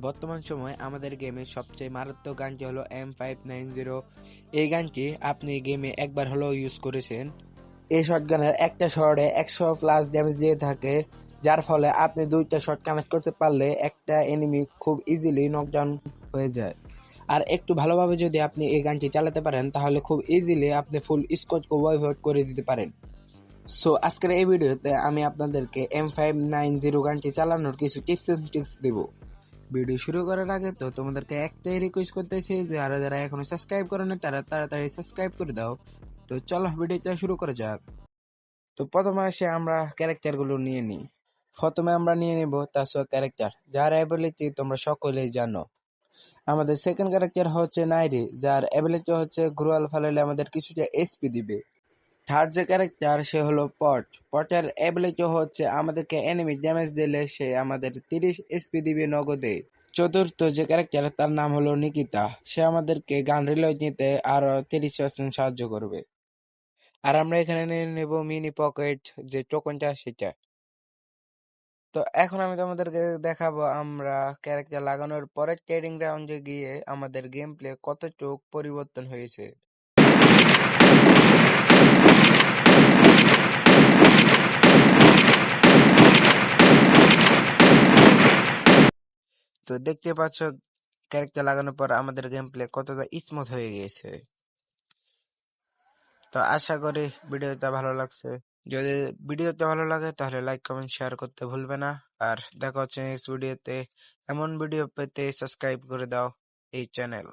বর্তমান সময়ে আমাদের গেমের সবচেয়ে মারাত্মক গানটি হলো M590। এই গানটি আপনি গেমে একবার হলেও ইউজ করেছেন। এই শটগানের একটা শটে 100+ ড্যামেজ দিয়ে থাকে, যার ফলে আপনি দুইটা শট কানেক্ট করতে পারলে একটা এনিমি খুব ইজিলি নকডাউন হয়ে যায়। আর একটু ভালোভাবে যদি আপনি এই গানটি চালাতে পারেন তাহলে খুব ইজিলি আপনি ফুল স্কোয়াডকে ওয়াইপ করে দিতে পারেন। সো আজকের এই ভিডিওতে আমি আপনাদেরকে M590 গানটি চালানোর কিছু টিপস এন্ড ট্রিক্স দেব। ভিডিও শুরু করার আগে তো তোমাদেরকে একটাই রিকোয়েস্ট করতেছি, যারা যারা এখনো সাবস্ক্রাইব করে না তারা তাড়াতাড়ি সাবস্ক্রাইব করে দাও। তো চলো ভিডিওটা শুরু করা যাক। তো প্রথমে আসে আমরা ক্যারেক্টার গুলো নিয়ে নিই। প্রথমে আমরা নিয়ে নিব তাসোয়া ক্যারেক্টার, যার অ্যাবিলিটি তোমরা সকলেই জানো। আমাদের সেকেন্ড ক্যারেক্টার হচ্ছে নাইরি, যার অ্যাবিলিটি হচ্ছে গ্রুয়াল ফালাইলে আমাদের কিছুটা এসপি দিবে। থার্ড যে ক্যারেক্টার সে হলো পট। পটের অ্যাবিলিটি হচ্ছে আমাদেরকে এনিমি ড্যামেজ দিলে সে আমাদের 30 এসপি দিবে নগদে। চতুর্থ যে ক্যারেক্টার তার নাম হলো নিকিতা, সে আমাদেরকে গান রিলোড নিতে আরো 30% সাহায্য করবে। আর আমরা এখানে নিয়ে নেব মিনি পকেট যে টোকনটা সেটা। তো এখন আমি তোমাদেরকে দেখাবো আমরা ক্যারেক্টার লাগানোর পরে ট্রেডিং রাউন্ডে গিয়ে আমাদের গেম প্লে কতটুক পরিবর্তন হয়েছে। তো দেখতে পাচ্ছ ক্যারেক্টার লাগানোর পর আমাদের গেম প্লে কতটা স্মুথ হয়ে গিয়েছে। তো আশা করি ভিডিওটা ভালো লাগছে। যদি ভিডিওটা ভালো লাগে তাহলে লাইক কমেন্ট শেয়ার করতে ভুলবে না। আর দেখা হচ্ছে নেক্সট ভিডিওতে। এমন ভিডিও পেতে সাবস্ক্রাইব করে দাও এই চ্যানেল।